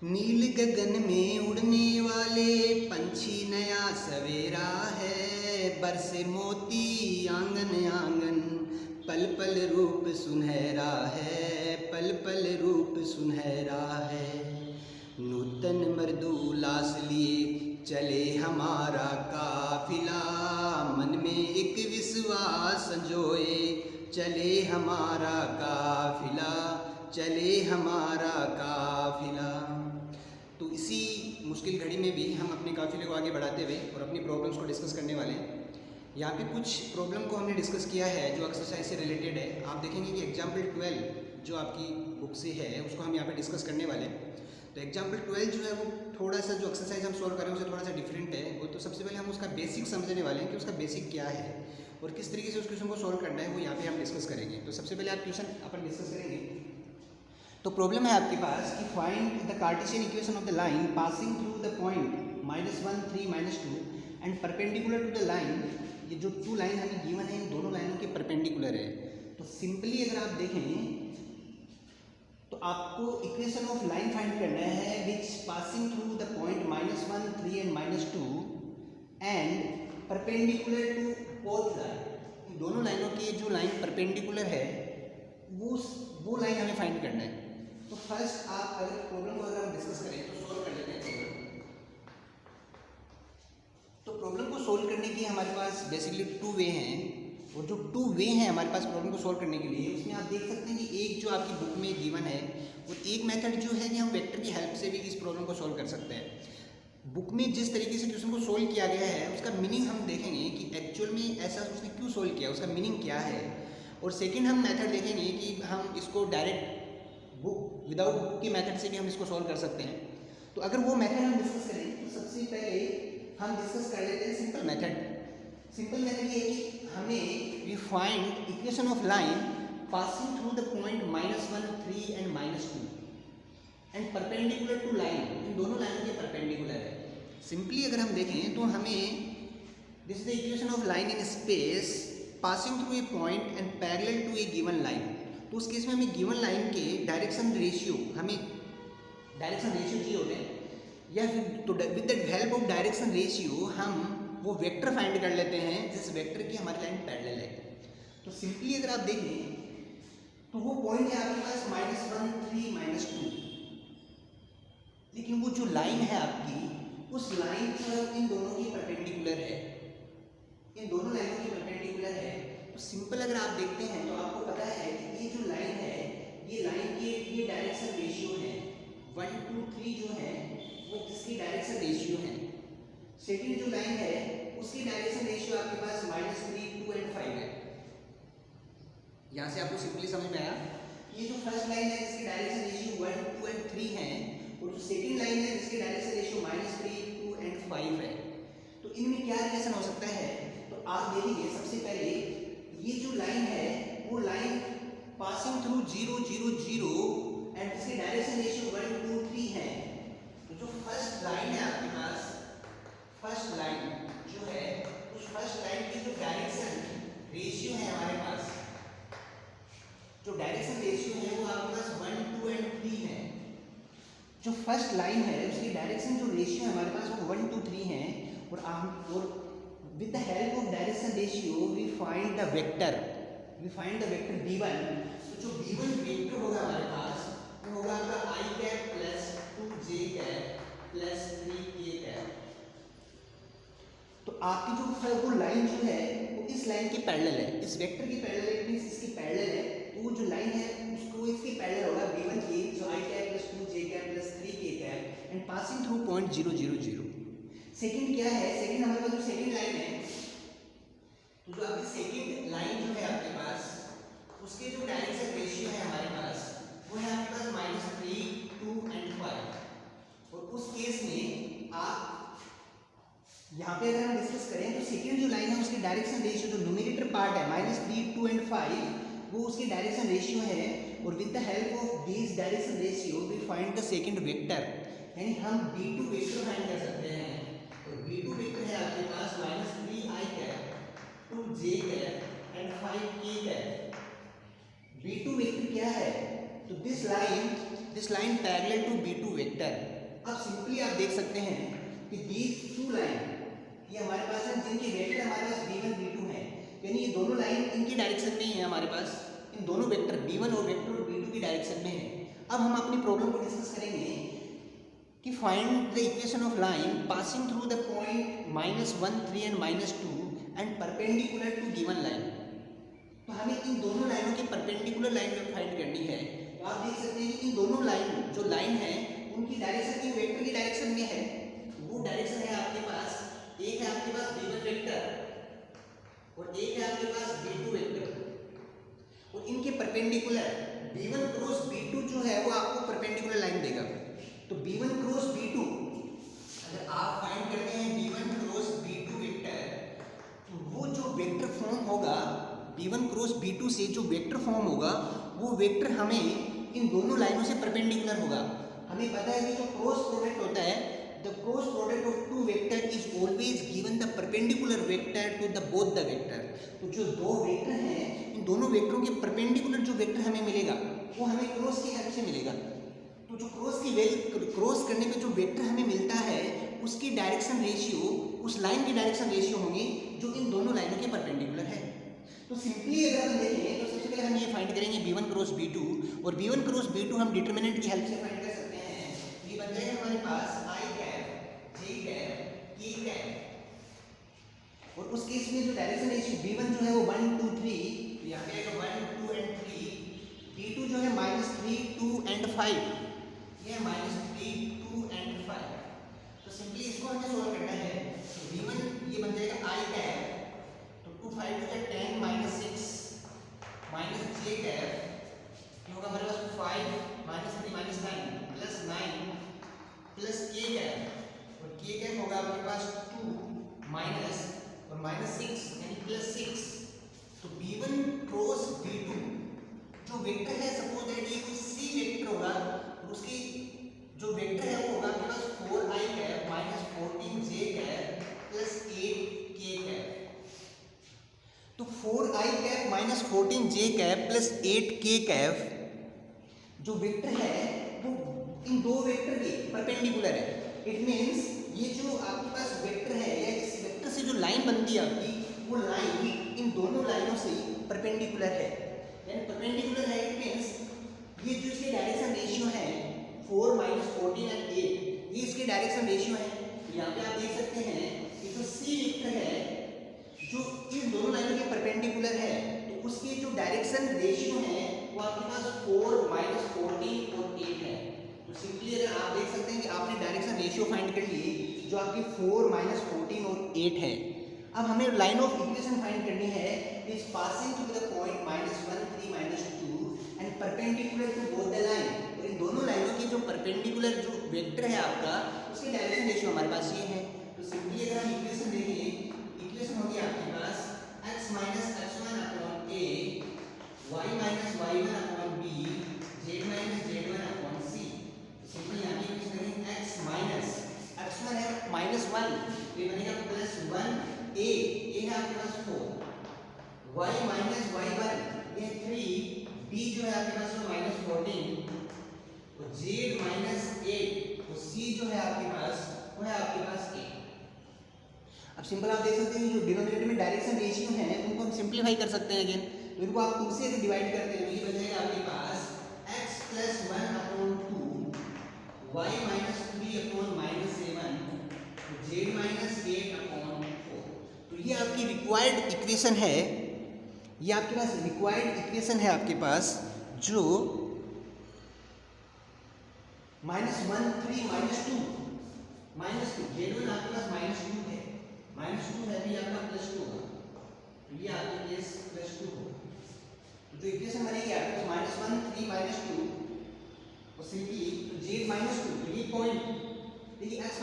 नील गगन में उड़ने वाले पंछी नया सवेरा है। बरसे मोती आंगन आंगन, पल पल रूप सुनहरा है, पल पल रूप सुनहरा है। नूतन मृदुलास लिए चले हमारा काफिला, मन में एक विश्वास संजोए चले हमारा काफिला, चले हमारा काफिला। तो इसी मुश्किल घड़ी में भी हम अपने काफिले को आगे बढ़ाते हुए और अपनी प्रॉब्लम्स को डिस्कस करने वाले हैं। यहाँ पे कुछ प्रॉब्लम को हमने डिस्कस किया है जो एक्सरसाइज से रिलेटेड है। आप देखेंगे कि एग्जाम्पल 12 जो आपकी बुक से है उसको हम यहाँ पे डिस्कस करने वाले हैं। तो एग्जाम्पल 12 जो है वो थोड़ा सा जो एक्सरसाइज हम सॉल्व करें उससे थोड़ा सा डिफरेंट है। वो तो सबसे पहले हम उसका बेसिक समझने वाले हैं कि उसका बेसिक क्या है और किस तरीके से उस क्वेश्चन को सॉल्व करना है, वो यहाँ पे हम डिस्कस करेंगे। तो सबसे पहले आप क्वेश्चन अपन डिस्कस करेंगे। तो प्रॉब्लम है आपके पास कि find the Cartesian equation of the line passing through the point -1 3 -2 and perpendicular to the line. ये जो टू लाइन हमें गिवन है इन दोनों लाइनों के परपेंडिकुलर है। तो सिंपली अगर आप देखें तो आपको इक्वेशन ऑफ लाइन फाइंड करना है which passing through the point -1 3 and -2 and perpendicular to both line. इन दोनों लाइनों की जो लाइन परपेंडिकुलर है वो लाइन हमें फाइंड करना है। तो फर्स्ट आप अगर प्रॉब्लम को अगर हम डिस्कस करें तो सॉल्व कर लेते हैं। तो प्रॉब्लम को सॉल्व करने की हमारे पास बेसिकली टू वे हैं, और जो टू वे हैं हमारे पास प्रॉब्लम को सॉल्व करने के लिए उसमें आप देख सकते हैं कि एक जो आपकी बुक में गिवन है और एक मेथड जो है कि हम वेक्टर की हेल्प से भी इस प्रॉब्लम को सॉल्व कर सकते हैं। बुक में जिस तरीके से क्वेश्चन को सॉल्व किया गया है उसका मीनिंग हम देखेंगे कि एक्चुअल में ऐसा उसने क्यों सॉल्व किया, उसका मीनिंग क्या है। और सेकेंड हम मेथड देखेंगे कि हम इसको डायरेक्ट बुक विदाउट बुक की मेथड से भी हम इसको सॉल्व कर सकते हैं। तो अगर वो मेथड हम डिस्कस करें तो सबसे पहले हम डिस्कस कर लेते हैं सिंपल मेथड। सिंपल मेथड ये है कि हमें we find equation of line passing through the point -1 3 and -2 and perpendicular to line. इन दोनों लाइनों के परपेंडिकुलर है। सिंपली अगर हम देखें तो हमें this is the equation of line in space passing through a point and parallel to a given line. तो उस केस में हमें गिवन लाइन के डायरेक्शन रेशियो चाहिए होते हैं, या फिर तो with the help of direction ratio हम वो वेक्टर फाइंड कर लेते हैं जिस वेक्टर की हमारी लाइन पैरेलल है। तो सिंपली अगर आप देखें तो वो पॉइंट है आपके पास -1 3 -2, लेकिन वो जो लाइन है आपकी उस लाइन पर इन दोनों की परपेंडिकुलर है, इन दोनों लाइनों की परपेंडिकुलर है। तो सिंपल अगर आप देखते हैं तो आपको पता है कि ये जो लाइन है ये लाइन के ये डायरेक्शन रेशियो है 1 2 3 जो है वो इसकी डायरेक्शन रेशियो है। सेकंड जो लाइन है उसकी डायरेक्शन रेशियो आपके पास -3 2 एंड 5 है। यहाँ से आपको सिंपली समझ में आया। ये जो फर्स्ट लाइन है इसकी डायरेक्शन रेशियो 1 2 एंड 3 है, और जो सेकंड लाइन है इसकी डायरेक्शन रेशियो -3 2 एंड 5 है। तो इनमें क्या रिलेशन हो सकता है, तो आप देखेंगे सबसे पहले ये जो लाइन है वो लाइन पासिंग थ्रू 0 0 0 एंड इसकी डायरेक्शन रेशियो 1 2 3 है। तो जो फर्स्ट लाइन है आपके पास, फर्स्ट लाइन जो है उस फर्स्ट लाइन की जो डायरेक्शन रेशियो है हमारे पास, जो डायरेक्शन रेशियो है वो आपके पास 1 2 एंड 3 है। जो फर्स्ट लाइन है उसकी डायरेक्शन जो रेशियो है हमारे पास वो 1 2 3 है, और with the help of direction ratio we find the vector v1। तो जो v1 वेक्टर होगा हमारे पास वो होगा आपका i cap plus 2j cap plus 3k cap. तो आपकी जो वो लाइन जो है वो इस लाइन के पैरेलल है, इस वेक्टर की पैरेलल है, मींस इसकी पैरेलल है। तो वो जो लाइन है उसको इसके पैरेलल होगा v1 की, जो i cap plus 2j cap plus 3k cap and passing through point 0 0 0। Second क्या है, सेकंड हमारे पास जो सेकंड लाइन है, तो जो आपकी सेकंड लाइन जो है आपके पास उसके जो डायरेक्शन रेशियो है हमारे पास वो है आपके पास -3 2 एंड 5। और उस केस में आप यहाँ पे अगर हम डिस्कस करें तो सेकंड जो लाइन है उसकी डायरेक्शन रेशियो जो न्यूमरेटर पार्ट है -3 2 एंड 5 वो उसकी डायरेक्शन रेशियो है, और with the help of this direction ratio we find the second vector, यानी हम v2 वेक्टर फाइंड कर सकते हैं। v2 वेक्टर है आपके पास -3i cap 2j cap and 5k cap. v2 vector क्या है, तो this line parallel to v2 vector, आप देख सकते हैं कि दीज टू लाइन, ये हमारे पास है जिनके वेक्टर हमारे पास b1 b2 है, यानी ये दोनों लाइन इनकी डायरेक्शन में ही है हमारे पास, इन दोनों वेक्टर b1 और वेक्टर b2 की डायरेक्शन में है। अब हम अपनी प्रॉब्लम को डिस्कस करेंगे कि find the equation of line passing through the point -1 3 and -2 and perpendicular to given line. तो हमें इन दोनों लाइनों की परपेंडिकुलर लाइन में फाइंड करनी है। तो आप देख सकते हैं कि इन दोनों लाइन जो लाइन है उनकी डायरेक्शन इन वेक्टर की डायरेक्शन में है। वो डायरेक्शन है आपके पास, एक है आपके पास b1 वेक्टर और एक है आपके पास b2 वेक्टर, और इनके परपेंडिकुलर b1 क्रॉस b2 जो है वो आपको परपेंडिकुलर लाइन देगा। तो b1 क्रॉस b2 अगर आप फाइंड करते हैं b1 क्रॉस b2 वेक्टर, तो वो जो वेक्टर फॉर्म होगा b1 क्रॉस b2 से जो वेक्टर फॉर्म होगा वो वेक्टर हमें इन दोनों लाइनों से परपेंडिकुलर होगा। हमें पता है कि जो क्रॉस प्रोडक्ट होता है, the cross product of two vector is always given the perpendicular vector to the both the vector. तो जो दो वेक्टर हैं, इन दोनों वेक्टरों के परपेंडिकुलर जो वेक्टर हमें मिलेगा वो हमें क्रॉस की हेल्प से मिलेगा। तो जो क्रॉस करने पे जो वेक्टर हमें मिलता है उसकी डायरेक्शन रेशियो उस लाइन की डायरेक्शन रेशियो होगी जो इन दोनों लाइनों के परपेंडिकुलर है। तो सिंपली अगर हम देखें तो सबसे पहले हम ये फाइंड करेंगे b1 क्रॉस b2, और b1 क्रॉस b2 हम डिटरमिनेंट की हेल्प से फाइंड कर सकते हैं। ये बन जाएगा हमारे पास i cap j cap k cap, और उस केस में जो डायरेक्शन रेशियो b1 जो है वो 1 2 3, यहाँ पे आएगा 1 2 एंड 3, b2 जो है -3 2 एंड 5, ये -3 2 एंड 5। तो सिंपली इसको हमें सोल्व करना है। तो b1 ये बन जाएगा i कैप, तो 2 5 टू 10 -6 माइनस j कैप, ये होगा हमारे पास 5 -3 -9 प्लस 9 प्लस k कैप, और k कैप होगा आपके पास 2 माइनस और -6 यानी +6। तो b1 क्रॉस b2 जो वेक्टर है, सपोज दैट ये कोई c वेक्टर होगा, और उसकी जो वेक्टर है वो होगा आपके पास 4i cap -14j cap plus 8k cap. तो 4i cap -14j cap plus 8k cap जो वेक्टर है वो इन दो वेक्टर के परपेंडिकुलर है। इट मींस ये जो आपके पास वेक्टर है या इस वेक्टर से जो लाइन बनती है आपकी, वो लाइन इन दोनों लाइनों से परपेंडिकुलर है। यानी परपेंडिकुलर है इट मींस ये जो इसके डायरेक्शन रेशियो है 4 -14 एंड 8, ये इसके डायरेक्शन रेशियो है। यहाँ पे आप देख सकते हैं कि जो c वेक्टर है जो इन दोनों लाइनों के परपेंडिकुलर है, तो उसके जो डायरेक्शन रेशियो है वो आपके पास 4 -14 और 8 है। तो सिंपली अगर आप देख सकते हैं कि आपने डायरेक्शन रेशियो फाइंड कर ली जो आपकी 4 -14 और 8 है। अब हमें लाइन ऑफ इक्वेशन फाइंड करनी है is passing through the point -1 3 -2 and perpendicular to both the line. और इन दोनों लाइनों की जो परपेंडिकुलर जो वेक्टर है आपका उसकी डायरेक्शन रेशियो हमारे पास ये है। तो सिंपली अगर हम इक्वेशन देखें, इक्वेशन होगी आपके पास x - x1 upon a, y - y1 upon b, z - z1 upon c। Simply यहाँ पे इक्वेशन करेंगे x - x1 है -1, ये बनेगा +1 a, ये है आपके पास 4, y - y1 ये 3, b जो है आपके पास वो -14, और z - 8, तो c जो है आपके पास वो है आपके पास 8। अब सिंपल आप देख सकते हैं जो डिनोमिनेटर में डायरेक्शन रेशियो है उनको हम सिंपलीफाई कर सकते हैं अगेन। तो इनको आप 2 से डिवाइड करते हैं तो ये बन जाएगा आपके पास x + 1 upon 2, y - 3 upon -7, z - 8 upon 4। तो ये आपकी रिक्वायर्ड इक्वेशन है, ये आपके पास रिक्वायर्ड इक्वेशन है आपके पास जो -1 3 -2 z1 आपके पास -2 है, -2 है भी आपका +2 होगा, तो ये आपके केस +2 होगा। तो जो इक्वेशन बनेगी आपके पास -1 3 -2 और सिंपली z-2, तो ये पॉइंट देखिए x -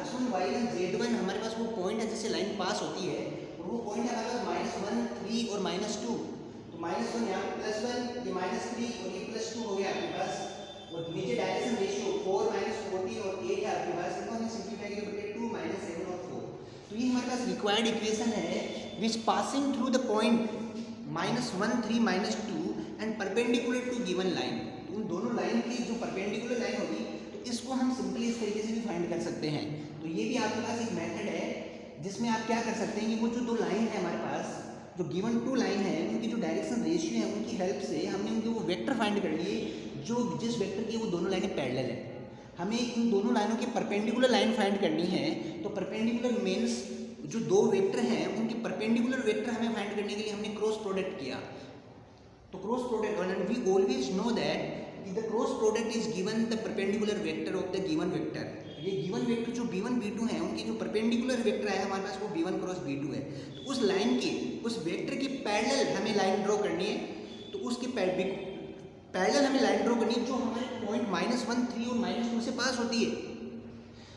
x1 y1 z1 हमारे पास वो पॉइंट है जिससे लाइन पास होती है, और वो पॉइंट है हमारे पास -1 3 और -2। तो -1 यहाँ पे +1, ये -3 और ये +2 हो गया आपके पास, और नीचे डायरेक्शन रेशियो 4 -14 और 8 है आपके पास, इनको हमने सिंपलीफाई करके 2 -7 और 4। तो ये हमारे पास रिक्वायर्ड इक्वेशन है which passing through the point -1 3 -2 and perpendicular to given line. तो उन दोनों लाइन की जो परपेंडिकुलर लाइन होगी तो इसको हम सिंपली इस तरीके से भी फाइंड कर सकते हैं। तो ये भी आपके पास एक मेथड है जिसमें आप क्या कर सकते हैं कि वो जो दो लाइन है हमारे पास, जो गिवन टू लाइन है, उनकी जो डायरेक्शन रेशियो है उनकी हेल्प से हमने उनके वो वेक्टर फाइंड कर लिए जो जिस वेक्टर की वो दोनों लाइनें पैरेलल है। हमें इन दोनों लाइनों की परपेंडिकुलर लाइन फाइंड करनी है। तो परपेंडिकुलर मीन्स जो दो वेक्टर हैं उनकी परपेंडिकुलर वेक्टर हमें फाइंड करने के लिए हमने क्रॉस प्रोडक्ट किया। तो cross product, and we always know that the cross product is given the perpendicular vector of the given vector. ये गिवन वेक्टर जो v1 v2 है उनकी जो परपेंडिकुलर वेक्टर है हमारे पास वो v1 क्रॉस v2 है। तो उस लाइन की, उस वेक्टर की पैरेलल हमें लाइन ड्रॉ करनी है। तो उसके पैरेलल हमें लाइन ड्रॉ करनी है जो हमारे पॉइंट -1, 3 और -2 से पास होती है।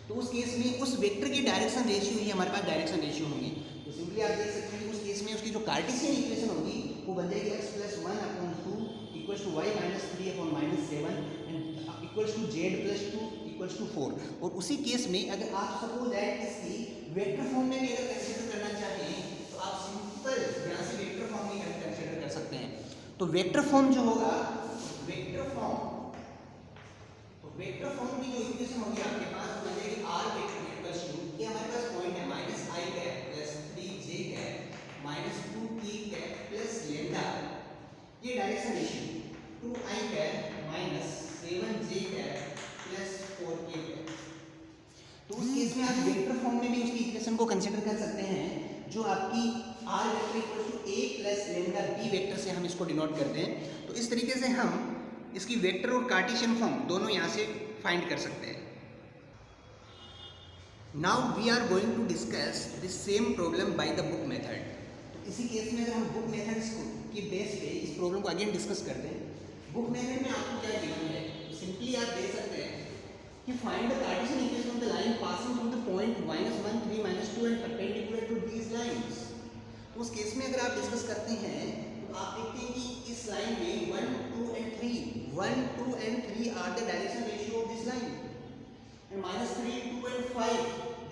तो उस केस में उस वेक्टर की डायरेक्शन रेशियो ही हमारे पास डायरेक्शन रेशियो होगी। तो सिंपली आप देख सकते हैं कि उस केस में उसकी जो कार्टेशियन इक्वेशन होगी वो बन जाएगी x + 1/2 = y - 3/-7 and equals to z + 2 = 4। और उसी केस में अगर आप सपोज दैट इसकी वेक्टर फॉर्म में भी अगर कंसीडर करना चाहें तो आप सिंपल यहाँ से वेक्टर फॉर्म में कंसीडर कर सकते हैं। तो वेक्टर फॉर्म जो होगा, वेक्टर फॉर्म की जो इक्वेशन होगी आपके पास वो बन जाएगी r वेक्टर = ये हमारे पास पॉइंट है -i + 3j - 2t + लैम्डा, ये direction ratio 2i - 7j + 4k। तो उस केस में आप वेक्टर फॉर्म में भी उसकी इक्वेशन को कंसीडर कर सकते हैं जो आपकी r vector = a + lambda b vector से हम इसको डिनोट करते हैं। तो इस तरीके से हम इसकी वेक्टर और कार्टेशियन फॉर्म दोनों यहाँ से फाइंड कर सकते हैं। Now we are going to discuss this same problem by the book method. तो इसी केस में अगर हम बुक मेथड्स की बेस पे इस प्रॉब्लम को अगेन डिस्कस करते हैं। बुक मेथड में आपको क्या गिवन है, तो सिंपली आप देख सकते हैं कि find the Cartesian equation of the line passing through the point -1, 3, -2 and perpendicular to these lines. तो उस केस में अगर आप डिस्कस करते हैं तो आप देखते हैं कि इस लाइन में 1, 2 and 3 are the direction ratio of this line and -3, 2 and 5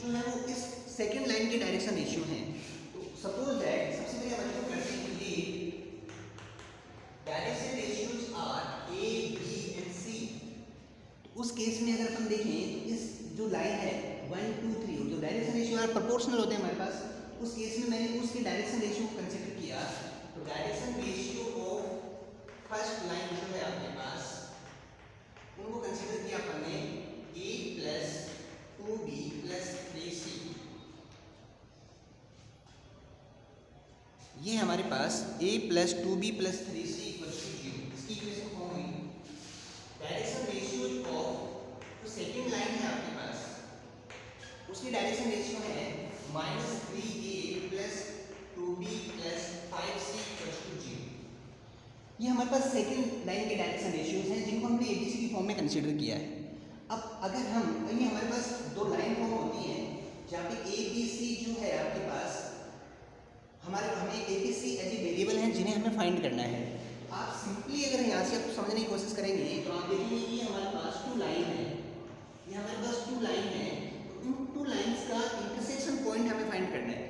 जो है वो इस सेकेंड लाइन के डायरेक्शन रेशियो हैं। तो सपोज दैट सबसे पहले हम इसको करते हैं कि direction ratios are a, b and c। तो उस केस में अगर हम देखें तो इस जो लाइन है 1, 2, 3 जो डायरेक्शन रेशियो आर प्रोपोर्शनल होते हैं हमारे पास, उस केस में मैंने उसके डायरेक्शन रेशियो को कंसीडर किया। तो direction ratio of first line जो है आपके पास उनको कंसीडर किया अपन ने a + 2b + 3c। ये हमारे पास a + 2b + 3c = 0। इसकी इक्वेशन फॉर्म हुई। डायरेक्शन रेशियो ऑफ जो सेकंड लाइन है आपके पास उसकी डायरेक्शन रेशियो है -3a + 2b + 5c = 0। ये हमारे पास सेकंड लाइन के डायरेक्शन रेशियोज हैं जिनको हमने एबीसी की फॉर्म में कंसीडर किया है। अब अगर हम ये हमारे पास दो लाइन फॉर्म होती हैं जहाँ पे ए बी सी जो है आपके पास हमें A B C as a variable हैं जिन्हें हमें फाइंड करना है। आप सिंपली अगर यहाँ से आप समझने की कोशिश करेंगे तो आप देखेंगे कि हमारे पास 2 लाइन है, ये हमारे पास 2 लाइन है। तो इन 2 लाइन्स का इंटरसेक्शन पॉइंट हमें फाइंड करना है।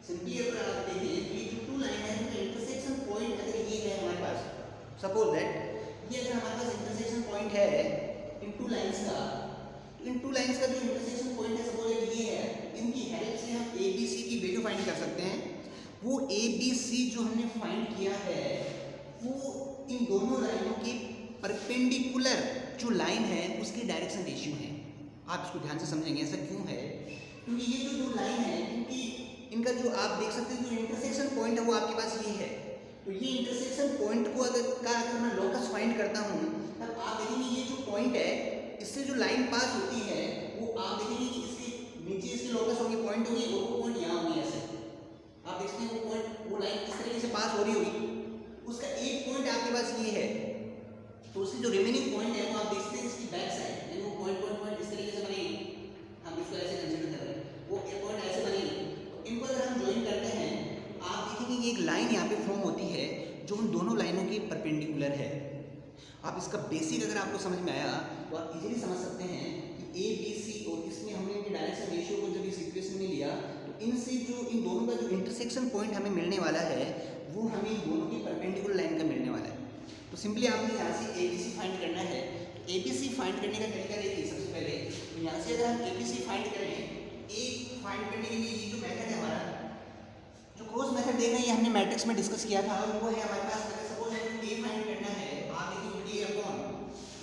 सिंपली अगर आप देखें कि ये जो 2 लाइन है उनका इंटरसेक्शन पॉइंट अगर ये है हमारे पास, सपोज दैट ये अगर हमारे पास इंटरसेक्शन पॉइंट है इन 2 लाइन्स का, तो इन 2 लाइन्स का जो इंटरसेक्शन पॉइंट है सपोज दैट ये है, इनकी हेल्प से हम ए बी सी की वैल्यू फाइंड कर सकते हैं। वो ए बी सी जो हमने फाइंड किया है वो इन दोनों लाइनों के परपेंडिकुलर जो लाइन है उसकी डायरेक्शन रेशियो है। आप इसको ध्यान से समझेंगे ऐसा क्यों है, क्योंकि ये जो 2 लाइन है इनका जो आप देख सकते हैं जो इंटरसेक्शन पॉइंट है वो आपके पास ये है। तो ये इंटरसेक्शन पॉइंट को अगर मैं लोकस फाइंड करता हूँ तब आप देखेंगे ये जो पॉइंट है इससे जो लाइन पास होती है वो आप देखेंगे कि इसके नीचे इसकी लोकस होगी, पॉइंट होगी और वो पॉइंट यहाँ होगी। ऐसे आप देखते हैं वो पॉइंट, वो लाइन इस तरीके से पास हो रही होगी, उसका एक पॉइंट आपके पास ये है। तो उसकी जो रिमेनिंग पॉइंट है वो आप देखते हैं इसकी बैक साइड यानी वो पॉइंट इस तरीके से बनेगी। हम इसको ऐसे कंसीडर कर रहे हैं, वो एक पॉइंट ऐसे बनेगी। तो इनको अगर हम ज्वाइन करते हैं आप देखेंगे कि एक लाइन यहाँ पे फॉर्म होती है जो उन दोनों लाइनों के परपेंडिकुलर है। आप इसका बेसिक अगर आपको समझ में आया तो आप इजीली समझ सकते हैं कि ए बी सी और इसमें हमने इनके डायरेक्शन रेशियो को जब इस इक्वेशन में लिया तो इनसे जो इन दोनों का जो इंटरसेक्शन पॉइंट हमें मिलने वाला है वो हमें इन दोनों की परपेंडिकुलर लाइन का मिलने वाला है। तो सिंपली आपने यहाँ से ए बी सी फाइंड करना है। तो ए बी सी फाइंड करने का तरीका देखिए। सबसे पहले तो यहाँ से अगर हम ए मैट्रिक्स में डिस्कस किया था वो है हमारे पास, अगर सपोज ए फाइंड करना है तो आप देखिए ए अपॉन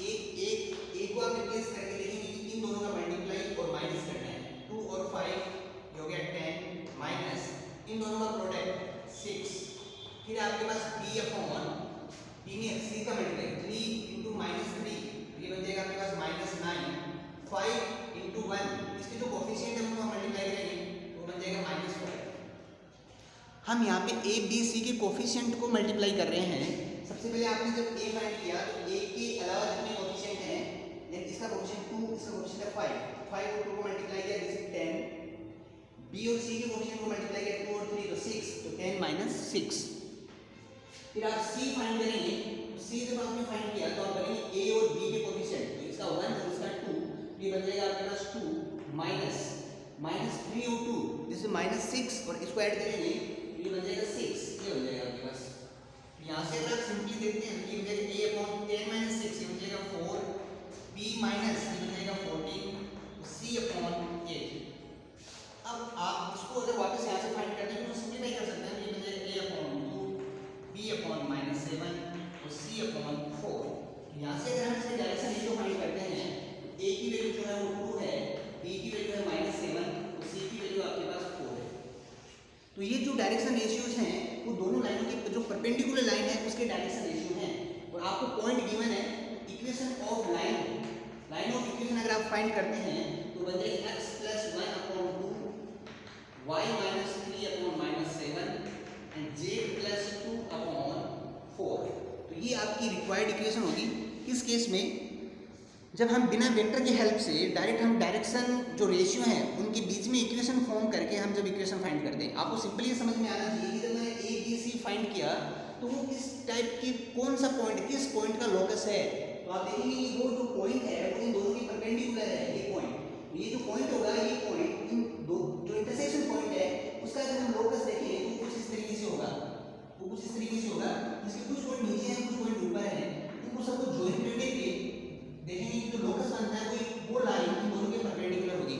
ए को आप रिप्लेस करके देखेंगे कि इन दोनों का मल्टीप्लाई और माइनस करना है। 2 और 5 हो गया 10 माइनस इन दोनों का प्रोडक्ट 6, फिर आपके पास बी अपॉन बी में सी का मल्टीप्लाई 3 इंटू माइनस 3, ये बन जाएगा आपके पास माइनस 9, 5 इंटू 1, इसके जो कोफिशिएंट है उनको मल्टीप्लाई करेंगे तो बन जाएगा माइनस 5। हम यहाँ पे ए बी सी के कोफिशिएंट को मल्टीप्लाई कर रहे हैं। सबसे पहले आपने जब ए फाइंड किया तो ए के अलावा जितने कोफिशिएंट हैं, इसका कोफिशिएंट 2, इसका कोफिशिएंट है 5, 5 और 2 को मल्टीप्लाई किया दिस इज 10, बी और सी के कोफिशिएंट को मल्टीप्लाई किया 2 और 3 तो 6, तो 10 माइनस 6। फिर आप सी फाइंड करेंगे, सी जब आपने फाइंड किया तो आप करेंगे ए और बी के कोफिशिएंट, तो इसका 1 और इसका 2, ये बन जाएगा आपके पास 2 माइनस 3 और 2 दिस इज माइनस 6, और इसको ऐड करेंगे ये बन जाएगा 6, ये बन जाएगा आपके पास। यहाँ से अगर आप सिंपली देखते हैं कि बन जाएगा a अपॉन 10 माइनस 6, ये बन जाएगा 4, b माइनस ये बन जाएगा 14, c अपॉन 8। अब आप इसको अगर वापस यहाँ से फाइंड करते हैं तो सिंपलीफाई कर सकते हैं, ये बन जाएगा a upon 2, b upon minus 7 और c अपॉन 4। यहाँ से अगर हम इसके डायरेक्शन रेशियो फाइंड करते हैं तो a की वैल्यू जो है वो 2 है, b की वैल्यू है माइनस 7 और c की वैल्यू आपके पास 4 है। तो ये जो डायरेक्शन रेशियोज हैं वो दोनों लाइनों के जो परपेंडिकुलर लाइन है उसके डायरेक्शन रेशियो हैं, और आपको पॉइंट गिवन है equation of line of equation अगर आप फाइंड करते हैं तो बन जाएगी x plus 1 upon 2 y minus 3 upon minus 7 and z plus 2 upon 4। तो ये आपकी रिक्वायर्ड इक्वेशन होगी। किस केस में, जब हम बिना वेक्टर की हेल्प से डायरेक्ट हम डायरेक्शन जो रेशियो हैं उनके बीच में इक्वेशन फॉर्म करके हम जब इक्वेशन फाइंड करते हैं, आपको सिंपली समझ में आना चाहिए कि जब मैंने ए बी सी फाइंड किया तो वो किस टाइप की कौन सा पॉइंट किस पॉइंट का लोकस है। तो आप देखेंगे कि वो जो पॉइंट है वो इन दोनों के परपेंडिकुलर है, ये पॉइंट, ये जो पॉइंट होगा ये पॉइंट इन दो जो इंटरसेक्शन पॉइंट है उसका अगर हम लोकस देखें तो कुछ इस तरीके से होगा, वो कुछ इस तरीके से होगा, इसके कुछ पॉइंट नीचे हैं कुछ पॉइंट ऊपर है, उनको सबको ज्वाइन करके देखेंगे कि जो लोकस बनता है वो लाइन इन दोनों के परपेंडिकुलर होगी।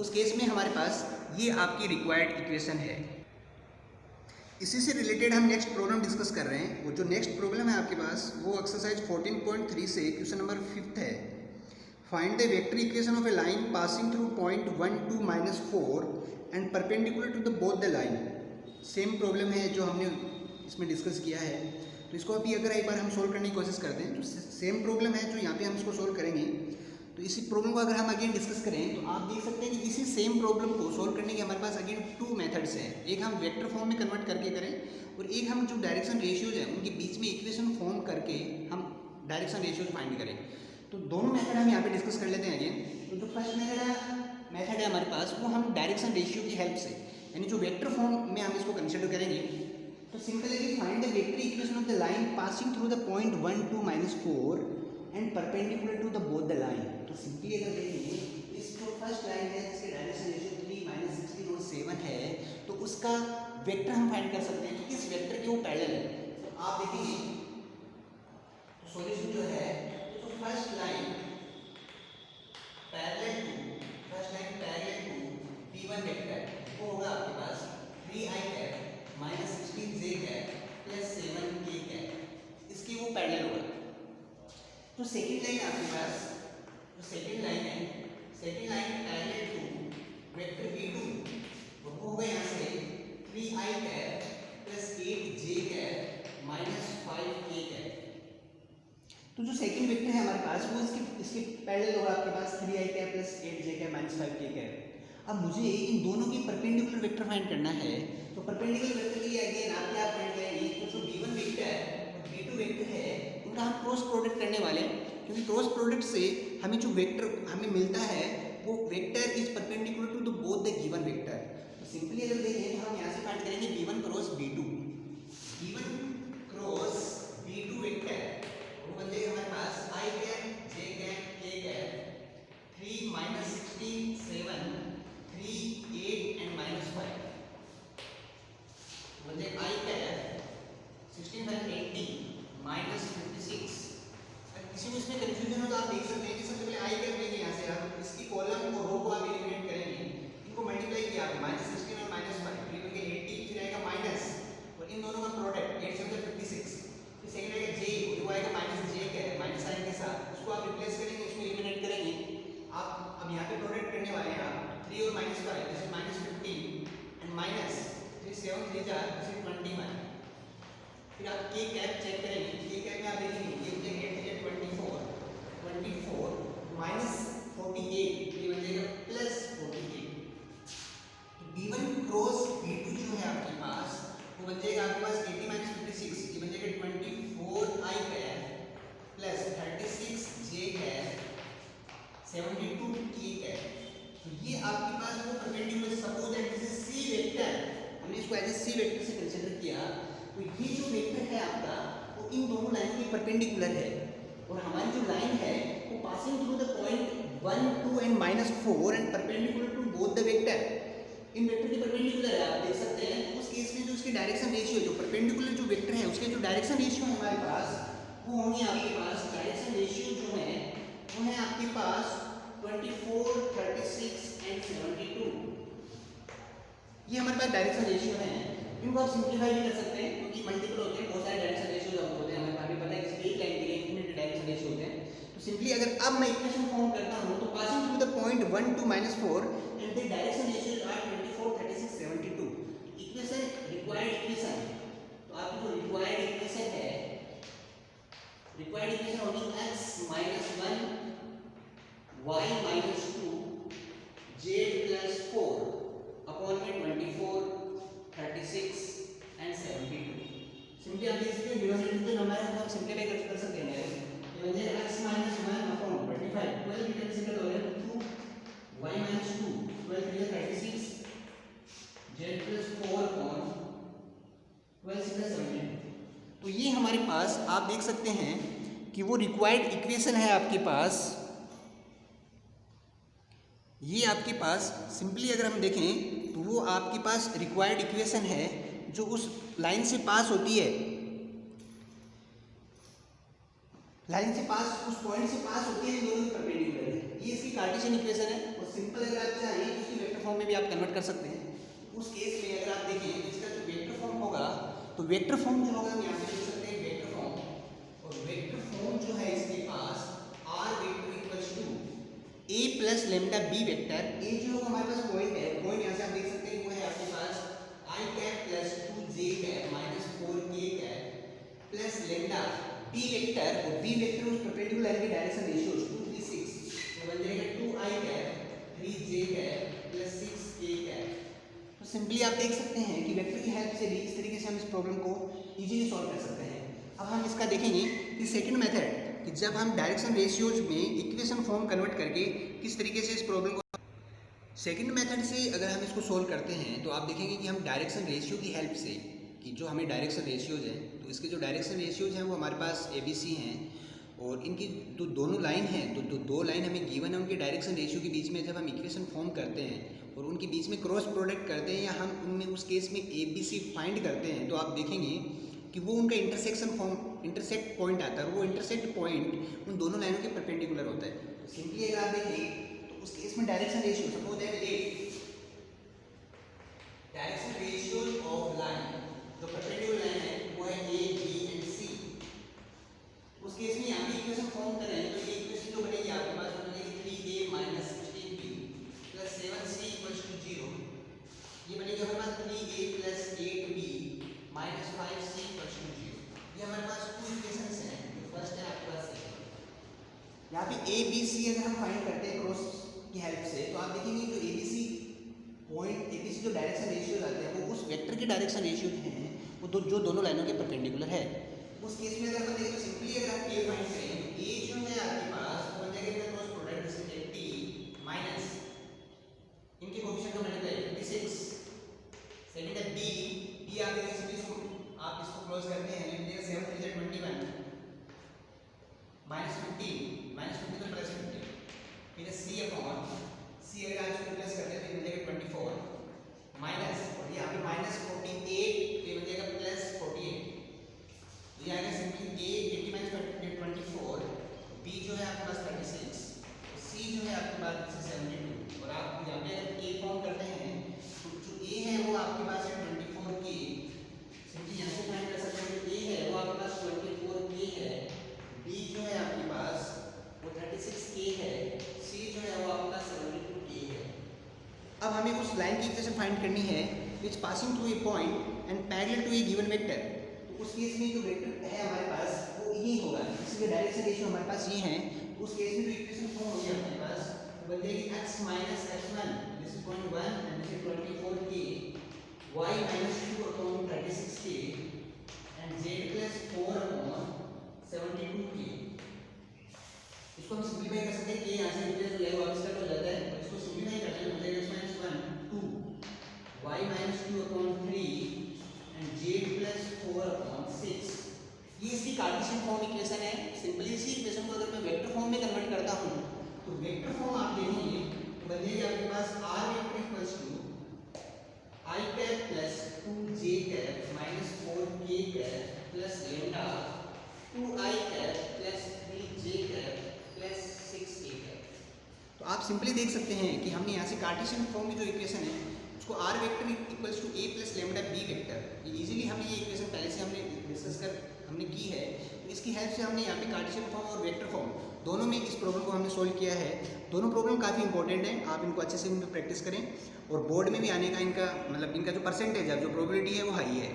उस केस में हमारे पास ये आपकी रिक्वायर्ड इक्वेशन है। इसी से रिलेटेड हम नेक्स्ट प्रॉब्लम डिस्कस कर रहे हैं। वो जो नेक्स्ट प्रॉब्लम है आपके पास वो एक्सरसाइज 14.3 से क्वेश्चन नंबर 5 है। Find the vector equation of a line passing through point 1 2 -4 and perpendicular to the both the line. Same problem है जो हमने इसमें डिस्कस किया है, तो इसको अभी अगर एक बार हम सोल्व करने की कोशिश करते हैं तो सेम प्रॉब्लम है जो यहाँ पे हम इसको सोल्व करेंगे। तो इसी प्रॉब्लम को अगर हम अगेन डिस्कस करें तो आप देख सकते हैं कि इसी सेम प्रॉब्लम को सोल्व करने के हमारे पास अगेन 2 मेथड्स हैं। एक हम वेक्टर फॉर्म में कन्वर्ट करके करें और एक हम जो डायरेक्शन रेशियोज हैं उनके बीच में इक्वेशन फॉर्म करके हम डायरेक्शन रेशियोज फाइंड करें। तो दोनों मेथड हम यहाँ पे डिस्कस कर लेते हैं अगेन। तो जो फर्स्ट मेथड है हमारे पास वो हम डायरेक्शन रेशियो की हेल्प से, यानी जो वेक्टर फॉर्म में हम इसको कंसिडर करेंगे। तो सिंपल है कि find the vector equation of the line passing through the point 1 2 -4 and perpendicular to the both the line. तो सिंपली अगर देखेंगे इस जो फर्स्ट लाइन है जिसके डायरेक्शन रेशियो 3 -16 और 7 है तो उसका वेक्टर हम फाइंड कर सकते हैं कि किस वेक्टर के वो पैरेलल है। तो आप देखेंगे तो सॉल्यूशन जो है तो first line parallel to P1 vector वो होगा आपके पास 3i cap -16j cap plus 7k cap, इसकी वो पैरेलल होगा। तो सेकंड लाइन आपके पास जो सेकंड लाइन है पैरेलल टू वेक्टर V2 वो होगा यहाँ से 3i cap plus 8j cap -5k cap. तो जो सेकंड वेक्टर है हमारे पास वो इसके पैरेलल होगा आपके पास 3i cap plus 8j cap -5k cap. अब मुझे इन दोनों की परपेंडिकुलर वेक्टर फाइंड करना है। तो परपेंडिकुलर वेक्टर के लिए अगेन आप क्या फाइंड करेंगे, तो जो V1 वेक्टर और V2 वेक्टर है उनका हम क्रॉस प्रोडक्ट करने वाले हैं, क्योंकि क्रॉस प्रोडक्ट से हमें जो वेक्टर हमें मिलता है वो vector is perpendicular to the both the given vector. तो सिंपली अगर देखें तो हम यहाँ से फाइंड करेंगे V1 क्रॉस V2 वेक्टर वो बन जाएगा हमारे पास i cap j cap k cap 3 -16 7 3 8 and -5 बन जाएगा i कैप 16 5 80 -56। किसी को इसमें कंफ्यूजन हो तो आप देख सकते हैं कि सबसे पहले आई कैप लेंगे यहाँ से आप इसकी कॉलम और रो को आप एलिमिनेट करेंगे, इनको मल्टीप्लाई किया आपने -16 और -5 ये बन गया 80, फिर आएगा माइनस और इन दोनों का 7 3 4 21। फिर आप के कैप चेक करेंगे, के कैप में आप देखेंगे ये बन जाएगा 24 माइनस 48 ये बन जाएगा प्लस 48। तो B1 क्रॉस B2 जो है आपके पास वो बन जाएगा आपके पास 80 माइनस 56 ये बन जाएगा 24i cap plus 36j cap 72k cap. तो ये आपके पास वो perpendicular, suppose that this is C vector, हमने इसको एज ए सी वेक्टर से कंसीडर किया। तो ये जो वेक्टर है आपका वो इन दोनों लाइन के परपेंडिकुलर है और हमारी जो लाइन है वो passing through the point 1 2 and -4 and perpendicular to both the vector. इन वेक्टर के परपेंडिकुलर है, आप देख सकते हैं। उस केस में जो उसकी डायरेक्शन रेशियो, जो परपेंडिकुलर जो वेक्टर है उसके जो डायरेक्शन रेशियो है हमारे पास वो होंगे आपके पास, डायरेक्शन रेशियो जो है वो है आपके पास 24 36 एंड 72। ये हमारे पास डायरेक्शन रेशियो है। इनको आप सिंप्लीफाई भी कर सकते हैं क्योंकि मल्टीपल होते हैं, बहुत सारे डायरेक्शन रेशियो जब होते हैं हमें काफी पता है कि एक लाइन के लिए इनफिनिट डायरेक्शन रेशियो होते हैं। तो सिंपली अगर अब मैं इक्वेशन फॉर्म करता हूं तो passing through the point 1 2 -4 and the direction ratios are 24 36 72। Equation required equation, तो आपकी जो रिक्वायर्ड इक्वेशन है, रिक्वायर्ड इक्वेशन होगी x - 1 y - 2 z + 4 अपॉन में 24 36 एंड 72। सिंपली आप देख सकते हैं न्यूमरेटर जो नंबर है हम सिंपलीफाई कर सकते हैं। ये हो जाएगा x - 1 अपॉन 25 12 मीटर सेकंड हो जाएगा 2 y - 2 12 3 36 z + 4 अपॉन 12 6 72। तो ये हमारे पास आप देख सकते हैं कि वो रिक्वायर्ड इक्वेशन है आपके पास। ये आपके पास सिंपली अगर हम देखें तो वो आपके पास रिक्वायर्ड इक्वेशन है जो उस लाइन से पास होती है, लाइन से पास, उस पॉइंट से पास होती है, दोनों परपेंडिकुलर है। ये इसकी कार्टेशियन इक्वेशन है और सिंपल अगर आप चाहें तो इसकी वेक्टर फॉर्म में भी आप कन्वर्ट कर सकते हैं। उस केस में अगर आप देखें इसका जो वेक्टर फॉर्म होगा तो वेक्टर फॉर्म जो होगा हम यहाँ पे लिख सकते हैं वेक्टर फॉर्म, और वेक्टर फॉर्म जो है इसके पास r vector equals to a plus lambda b vector. a जो हमारे पास पॉइंट है, पॉइंट यहाँ से आप देख सकते हैं वो है आपके पास i cap plus 2j cap minus 4k cap plus lambda b vector, और b वेक्टर उस परपेंडिकुलर लाइन की डायरेक्शन रेशियो 2 3 6 तो बन जाएगा 2i cap 3j cap plus 6k cap. तो सिंपली आप देख सकते हैं कि वेक्टर की हेल्प से भी इस तरीके से हम इस प्रॉब्लम को इजीली सॉल्व कर सकते हैं। अब हम इसका देखेंगे कि सेकंड मेथड, कि जब हम डायरेक्शन रेशियोज में इक्वेशन फॉर्म कन्वर्ट करके किस तरीके से इस प्रॉब्लम को, सेकंड मेथड से अगर हम इसको सोल्व करते हैं तो आप देखेंगे कि हम डायरेक्शन रेशियो की हेल्प से, कि जो हमें डायरेक्शन रेशियोज हैं तो इसके जो डायरेक्शन रेशियोज हैं वो हमारे पास ABC हैं और इनकी जो दोनों लाइन हैं तो दो लाइन हमें गिवन है, उनके डायरेक्शन रेशियो के बीच में जब हम इक्वेशन फॉर्म करते हैं और उनके बीच में क्रॉस प्रोडक्ट करते हैं या हम उनमें उस केस में ABC फाइंड करते हैं तो आप देखेंगे कि वो उनका इंटरसेक्ट पॉइंट आता है और वो इंटरसेक्ट पॉइंट उन दोनों लाइनों के परपेंडिकुलर होता है। तो सिंपली अगर आप देखें तो उस केस में direction ratio, suppose that direction ratio of line, जो परपेंडिकुलर लाइन है वो है A B एंड C। उस केस में यहाँ पे इक्वेशन फॉर्म करें तो ये इक्वेशन जो बनेगी आपके पास वो बनेगी 3A - 16B प्लस 7C = 0। ये बनेगी हमारे पास 3A + 8B - 5C = 0। ये हमारे पास टू इक्वेशंस हैं। तो फर्स्ट है आपके पास यहाँ पे ABC अगर हम फाइंड करते हैं क्रॉस की हेल्प से तो आप देखेंगे जो ABC पॉइंट, ABC जो डायरेक्शन रेशियो आते हैं वो उस वेक्टर के डायरेक्शन रेशियो हैं वो जो दोनों लाइनों के परपेंडिकुलर है। उस केस में अगर हम देखें तो सिंपली अगर आप A फाइंड करें तो A जो है आपके पास वो बन जाएगा इनका क्रॉस प्रोडक्ट जैसे T माइनस इनके कोएफिशिएंट का मल्टीप्लाई 56। सेकंड है B आप देखें सिंपली आप इसको क्लोज करते हैं तो मिलेगा 7 3 21 -15 तो प्लस 15 फिर C अपॉन C अगर आप इसको प्लस करते हैं तो मिलेगा 24 माइनस, और यहाँ पे -48 तो ये मिलेगा प्लस 48। तो ये आएगा सिंपली A 80 - 24, B जो है आपके पास 36, C जो है आपके पास 72, और आप यहाँ पे अगर A फॉर्म करते हैं तो जो A है वो आपके पास है 24K। सिंपली यहाँ से फाइंड कर सकते हैं A है वो आपके पास 24K है, B जो है आपके पास वो 36K है, C जो है वो आपके पास 72K है। अब हमें उस लाइन की इक्वेशन फाइंड करनी है which passing through a point and parallel to a given vector, तो उस केस में जो वेक्टर है हमारे पास वो ये होगा, इसलिए डायरेक्शन रेशियो हमारे पास ये है, तो उस केस में जो इक्वेशन फॉर्म होगी हमारे पास तो बन जाएगी x minus x1, this is 0.1 and this is 24k, y minus 2 upon 36k and z plus 4 upon 72k। इसको हम सिंपलीफाई कर सकते हैं कि यहाँ से रिप्लेस हो जाएगा, वापस कर जाता है, और इसको सिंपलीफाई करते हैं, मतलब x minus 1 2 y minus 2 upon 3 and z plus 4 upon 6। ये इसकी कार्टेशियन फॉर्म इक्वेशन है। सिंपली इसी इक्वेशन को अगर मैं वेक्टर फॉर्म में कन्वर्ट करता हूँ तो वेक्टर फॉर्म आप देखेंगे तो बन जाएगी आपके पास r vector equals to i cap plus 2j cap minus 4k cap plus lambda 2i cap plus 3j cap plus 6k cap. तो आप सिंपली देख सकते हैं कि हमने यहाँ से कार्टेशियन फॉर्म में जो इक्वेशन है उसको r vector equals to a plus lambda b vector, ये इजीली हमने ये इक्वेशन पहले से हमने डिस्कस कर हमने की है, तो इसकी हेल्प से हमने यहाँ पे कार्टेशियन फॉर्म और वेक्टर फॉर्म दोनों में इस प्रॉब्लम को हमने सोल्व किया है। दोनों प्रॉब्लम काफ़ी इंपॉर्टेंट है, आप इनको अच्छे से प्रैक्टिस करें और बोर्ड में भी आने का इनका मतलब इनका जो परसेंटेज है, जो प्रोबेबिलिटी है वो हाई है।